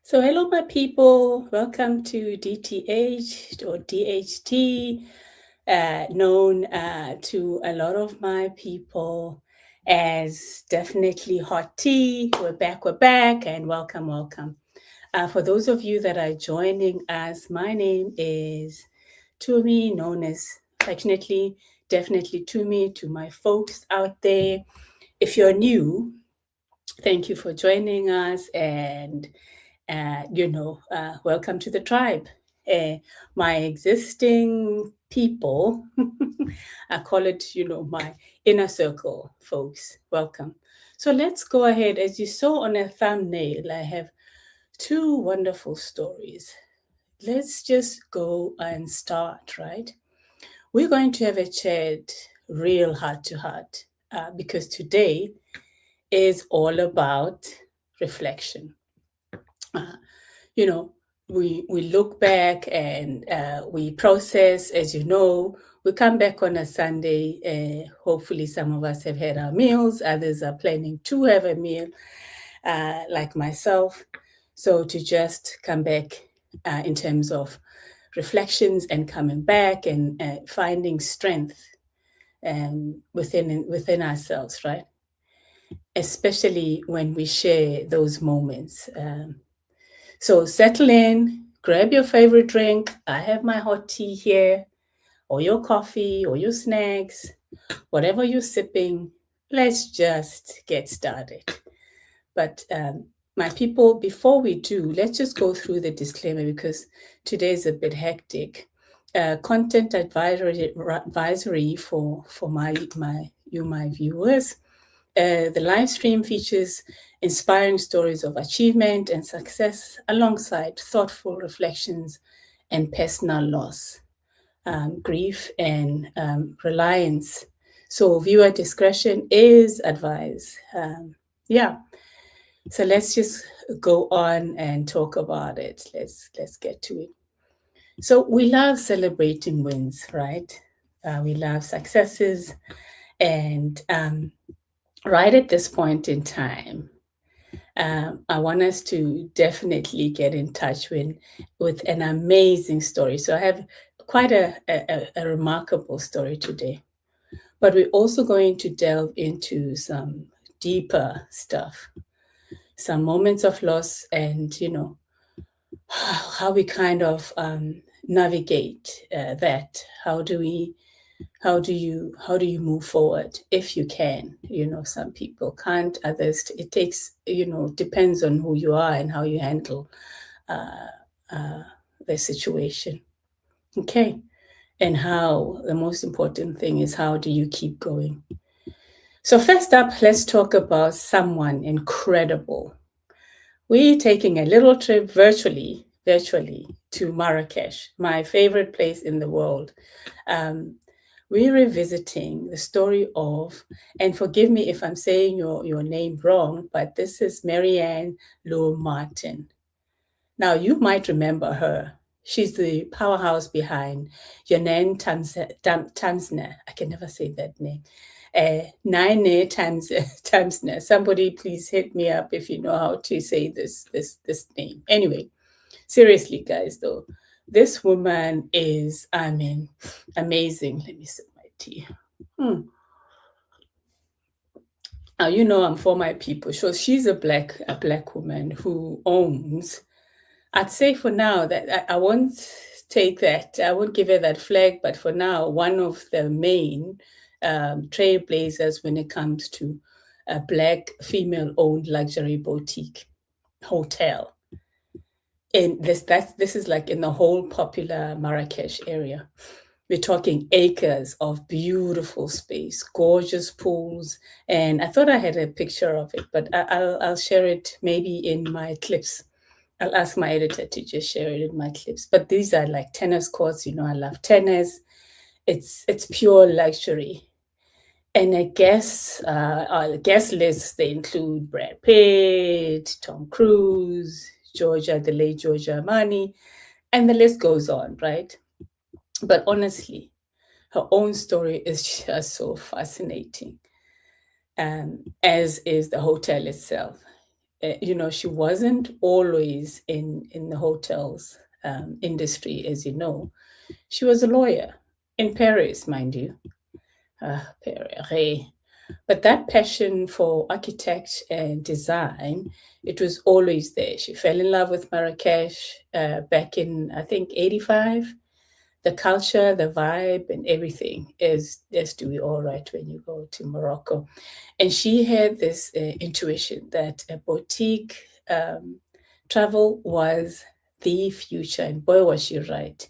So, hello, my people. Welcome to DTH or DHT, known to a lot of my people as Definitely Hot Tea. We're back, and welcome. For those of you that are joining us, my name is Tumi, known as affectionately Definitely Tumi to my folks out there. If you're new, thank you for joining us, and welcome to the tribe. My existing people, I call it, my inner circle, folks. Welcome. So let's go ahead. As you saw on a thumbnail, I have two wonderful stories. Let's just go and start, right? We're going to have a chat real heart to heart because today is all about reflection. Uh, you know, we look back and we process. As you know, we come back on a Sunday. Hopefully, some of us have had our meals. Others are planning to have a meal, like myself. So to just come back in terms of reflections and coming back and finding strength within ourselves, right? Especially when we share those moments. So settle in, grab your favorite drink. I have my hot tea here, or your coffee, or your snacks, whatever you're sipping. Let's just get started. But my people, before we do, let's just go through the disclaimer because today is a bit hectic. Content advisory for my viewers. The live stream features inspiring stories of achievement and success alongside thoughtful reflections and personal loss, grief, and reliance. So viewer discretion is advised. Yeah. So let's just go on and talk about it. Let's get to it. So we love celebrating wins, right? We love successes, and right at this point in time, I want us to definitely get in touch with an amazing story. So I have quite a remarkable story today, but we're also going to delve into some deeper stuff, some moments of loss, and how we kind of navigate that. How do you move forward if you can? Some people can't, others it takes, depends on who you are and how you handle uh, uh, the situation. Okay. And how the most important thing is, how do you keep going? So first up, let's talk about someone incredible. We're taking a little trip virtually to Marrakesh, my favorite place in the world. We're revisiting the story of, and forgive me if I'm saying your name wrong, but this is Meryanne Loum-Martin. Now, you might remember her. She's the powerhouse behind Jnane Tamsna. I can never say that name. Jnane Tamsna. Somebody please hit me up if you know how to say this name. Anyway, seriously, guys, though, this woman is, amazing. Let me sip my tea. Now, I'm for my people. So she's a black woman who owns. I'd say for now that I won't take that. I won't give her that flag. But for now, one of the main trailblazers when it comes to a black female-owned luxury boutique hotel. And this is like in the whole popular Marrakesh area. We're talking acres of beautiful space, gorgeous pools, and I thought I had a picture of it, but I'll share it maybe in my clips. I'll ask my editor to just share it in my clips. But these are like tennis courts. I love tennis. It's pure luxury. And our guest lists, they include Brad Pitt, Tom Cruise, the late Giorgia Armani, and the list goes on, right? But honestly, her own story is just so fascinating, as is the hotel itself. she wasn't always in the hotels industry, as you know. She was a lawyer in Paris, mind you. Paris. But that passion for architecture and design, it was always there. She fell in love with Marrakesh back in, I think, 85. The culture, the vibe, and everything, as do we all, right, when you go to Morocco. And she had this intuition that a boutique travel was the future. And boy, was she right.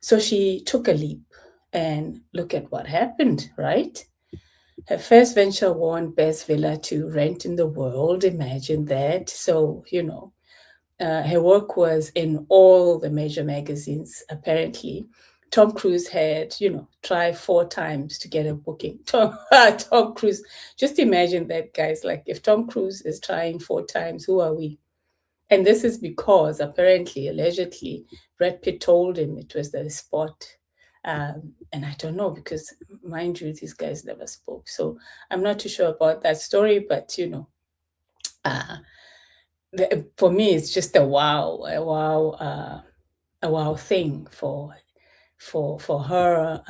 So she took a leap, and look at what happened, right? Her first venture won Best Villa to Rent in the World. Imagine that. So, her work was in all the major magazines, apparently. Tom Cruise had, tried 4 times to get a booking. Tom Cruise, just imagine that, guys. Like, if Tom Cruise is trying 4 times, who are we? And this is because, apparently, allegedly, Brad Pitt told him it was the spot. And I don't know, because, mind you, these guys never spoke. So I'm not too sure about that story, but, for me, it's just a wow thing for her.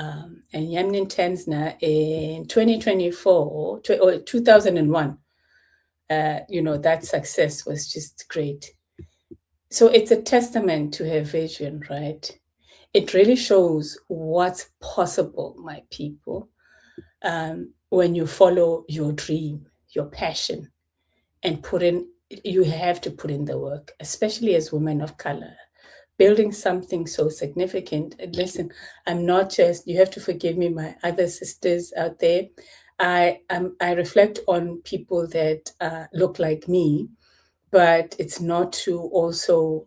And Jnane Tamsna in 2024 or 2001. That success was just great. So it's a testament to her vision, right? It really shows what's possible, my people, when you follow your dream, your passion, and you have to put in the work, especially as women of color, building something so significant. And listen, I'm not just, you have to forgive me, my other sisters out there. I reflect on people that look like me, but it's not to also,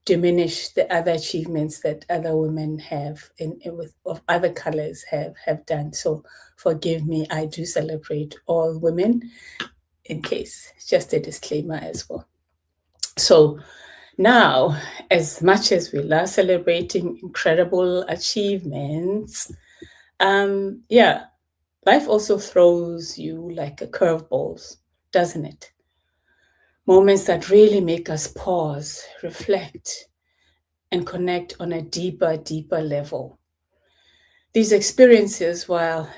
diminish the other achievements that other women have of other colors have done. So forgive me, I do celebrate all women, in case, just a disclaimer as well. So now, as much as we love celebrating incredible achievements, life also throws you like a curveballs, doesn't it? Moments that really make us pause, reflect, and connect on a deeper level. These experiences, while,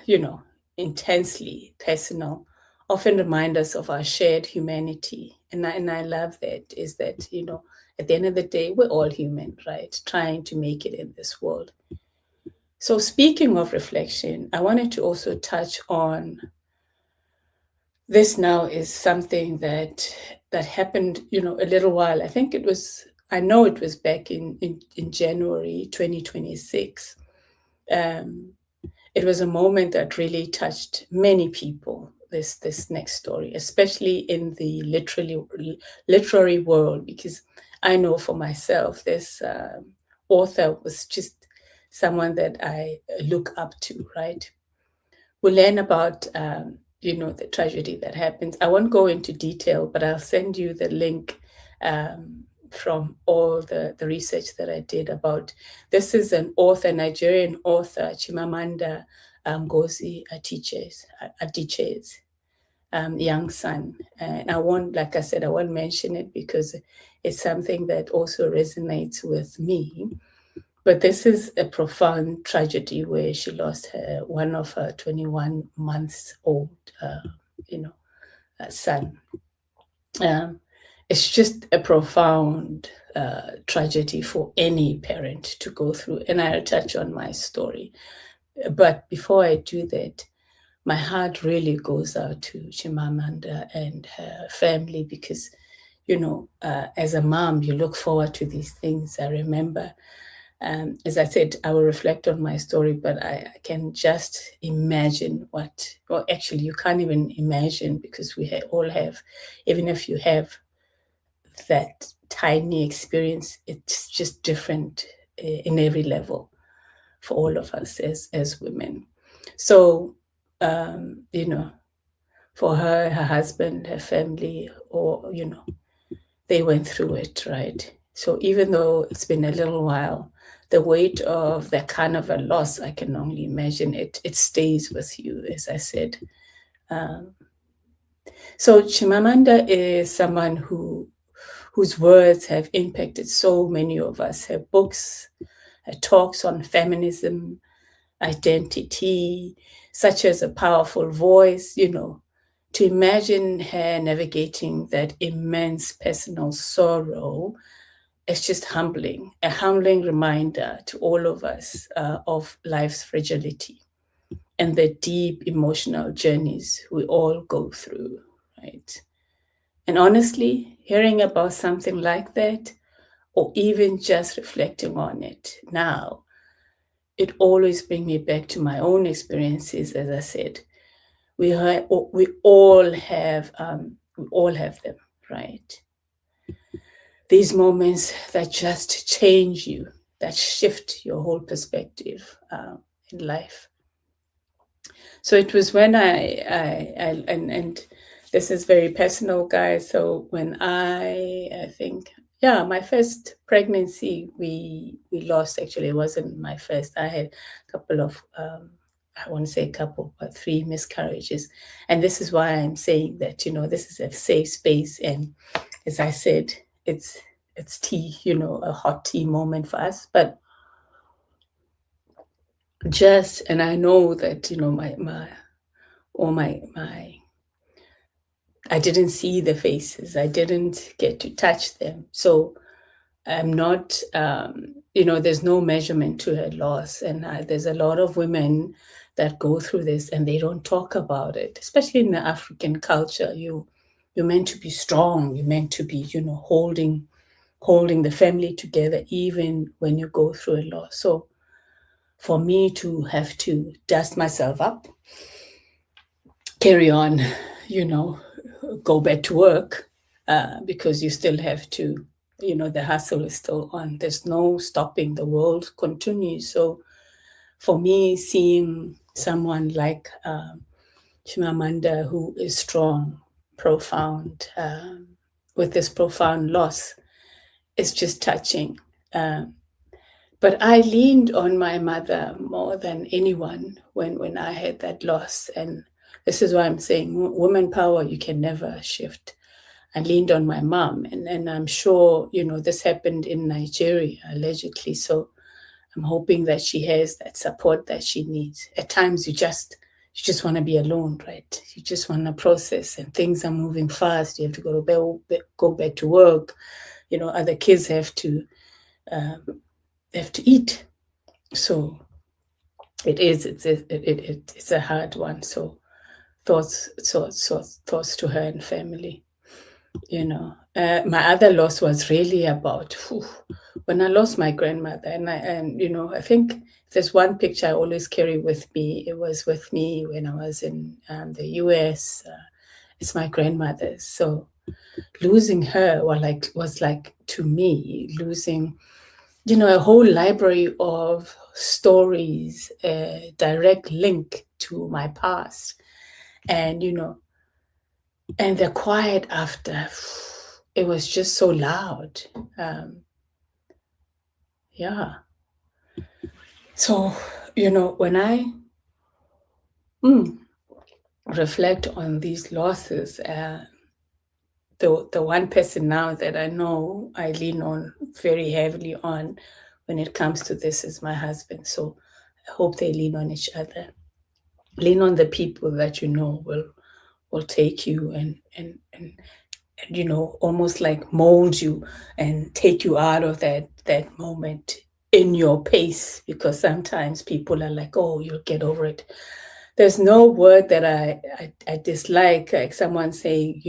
intensely personal, often remind us of our shared humanity. And I love that, is that, at the end of the day, we're all human, right? Trying to make it in this world. So speaking of reflection, I wanted to also touch on this. Now is something that happened, a little while. I know it was back in January 2026. It was a moment that really touched many people, this next story, especially in the literary world, because I know for myself, this author was just someone that I look up to, right? We'll learn about, the tragedy that happens. I won't go into detail, but I'll send you the link from all the research that I did about. This is an author, Nigerian author, Chimamanda Ngozi Adichie's young son. And I won't mention it because it's something that also resonates with me. But this is a profound tragedy where she lost one of her 21 months old, son. It's just a profound tragedy for any parent to go through. And I'll touch on my story. But before I do that, my heart really goes out to Chimamanda and her family because, as a mom, you look forward to these things. I remember, as I said, I will reflect on my story, but I can just imagine actually, you can't even imagine because we all have, even if you have that tiny experience, it's just different in every level for all of us as women. So, for her husband, her family, or, they went through it, right? So even though it's been a little while, the weight of that kind of a loss, I can only imagine it stays with you, as I said. So Chimamanda is someone whose words have impacted so many of us. Her books, her talks on feminism, identity, such as a powerful voice, to imagine her navigating that immense personal sorrow is just humbling, a humbling reminder to all of us of life's fragility and the deep emotional journeys we all go through, right? And honestly, hearing about something like that, or even just reflecting on it now, it always brings me back to my own experiences. As I said, we all have them, right? These moments that just change you, that shift your whole perspective in life. So it was when and this is very personal, guys. So when I think, yeah, my first pregnancy, we lost. Actually, it wasn't my first. I had a couple of, I won't say a couple, but 3 miscarriages. And this is why I'm saying that, this is a safe space. And as I said, it's tea, a hot tea moment for us. But and I know that, I didn't see the faces. I didn't get to touch them. So I'm not, there's no measurement to her loss. And there's a lot of women that go through this and they don't talk about it, especially in the African culture. You're meant to be strong. You're meant to be, holding the family together, even when you go through a loss. So for me to have to dust myself up, carry on, go back to work, because you still have to, the hustle is still on. There's no stopping. The world continues. So for me, seeing someone like Chimamanda, who is strong, profound, with this profound loss, it's just touching. But I leaned on my mother more than anyone when I had that loss. And this is why I'm saying woman power, you can never shift. I leaned on my mom, and I'm sure, this happened in Nigeria, allegedly. So I'm hoping that she has that support that she needs. At times you just want to be alone, right? You just want to process, and things are moving fast. You have to go back to work. Other kids have to eat. So it's a hard one. So thoughts to her and family. My other loss was really about when I lost my grandmother, and I think if there's one picture I always carry with me, it was with me when I was in the US. It's my grandmother's. So losing her was like to me losing, a whole library of stories, a direct link to my past, and and the quiet after, it was just so loud. Yeah. So, when I reflect on these losses, the one person now that I know I lean on very heavily on when it comes to this is my husband. So I hope they lean on each other. Lean on the people that will take you and almost like mold you and take you out of that moment in your pace, because sometimes people are like, oh, you'll get over it. There's no word that I dislike, like someone saying,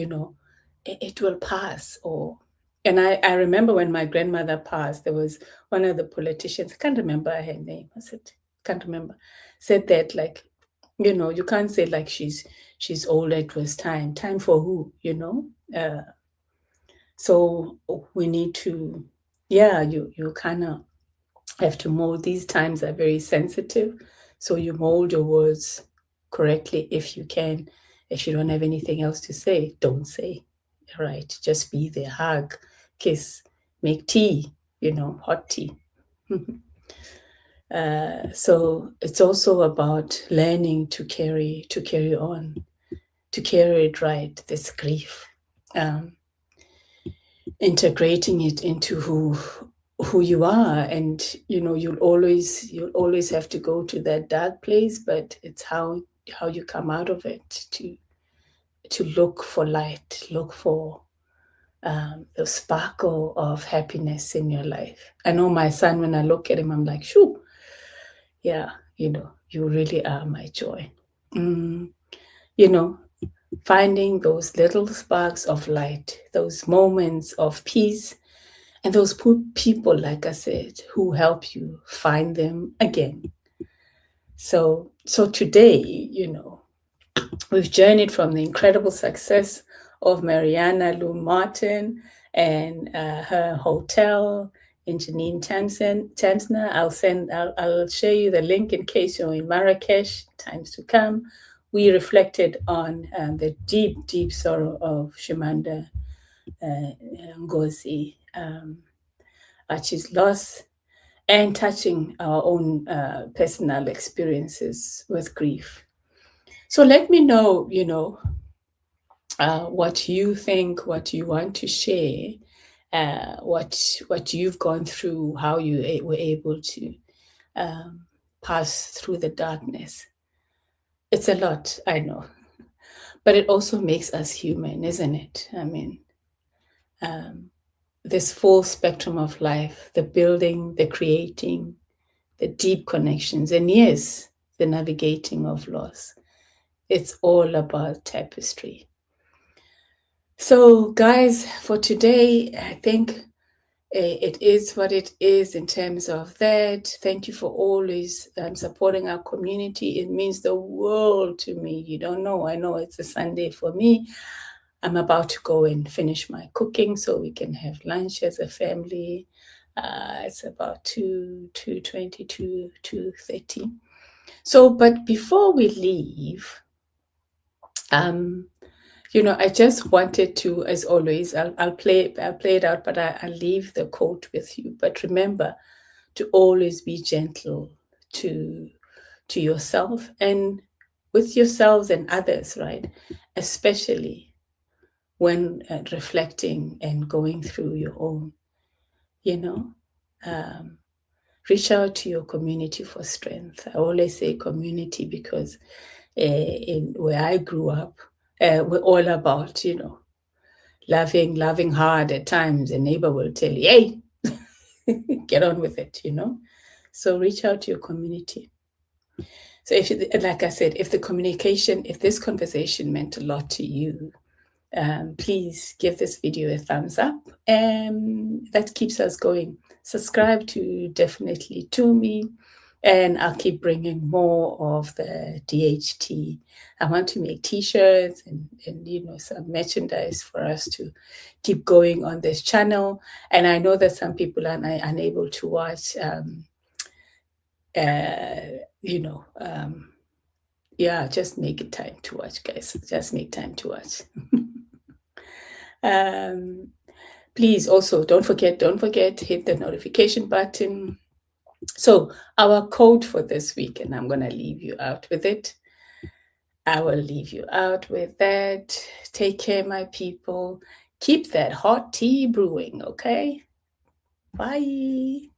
it will pass. And I remember when my grandmother passed, there was one of the politicians, I can't remember her name, can't remember, said that, like, you can't say like she's old, it was time for who, so we need to, you kind of have to mold. These times are very sensitive, so you mold your words correctly if you can. If you don't have anything else to say, don't say, right? Just be there, hug, kiss, make tea, hot tea. So it's also about learning to carry on. carry it right, this grief, integrating it into who you are. And you'll always have to go to that dark place, but it's how you come out of it, to look for light, look for the sparkle of happiness in your life. I know my son, when I look at him, I'm like, shoo, yeah, you really are my joy. Finding those little sparks of light, those moments of peace, and those people, like I said, who help you find them again. So today, we've journeyed from the incredible success of Meryanne Loum-Martin and her hotel in Jnane Tamsna. I'll share you the link in case you're in Marrakesh, times to come. We reflected on the deep, deep sorrow of Chimamanda Ngozi Adichie's loss, and touching our own personal experiences with grief. So let me know, what you think, what you want to share, what you've gone through, how you were able to pass through the darkness. It's a lot, I know, but it also makes us human, isn't it? I mean, this full spectrum of life, the building, the creating, the deep connections, and yes, the navigating of loss. It's all about tapestry. So, guys, for today, I think it is what it is in terms of that. Thank you for always supporting our community. It means the world to me. You don't know. I know it's a Sunday for me. I'm about to go and finish my cooking so we can have lunch as a family. It's about 2:22, 2:30. So, but before we leave, I just wanted to, as always, I'll play it out, but I'll leave the quote with you. But remember to always be gentle to yourself and with yourselves and others, right? Especially when reflecting and going through your own, reach out to your community for strength. I always say community because in where I grew up, we're all about, loving hard at times. A neighbor will tell you, hey, get on with it, So reach out to your community. So like I said, if this conversation meant a lot to you, please give this video a thumbs up. That keeps us going. Subscribe to DefinitelyTumi, and I'll keep bringing more of the DHT. I want to make t-shirts and some merchandise for us to keep going on this channel. And I know that some people are unable to watch. Just make it time to watch, guys. Just make time to watch. Please also don't forget, hit the notification button. So our code for this week, and I'm going to leave you out with it. I will leave you out with that. Take care, my people. Keep that hot tea brewing, okay? Bye.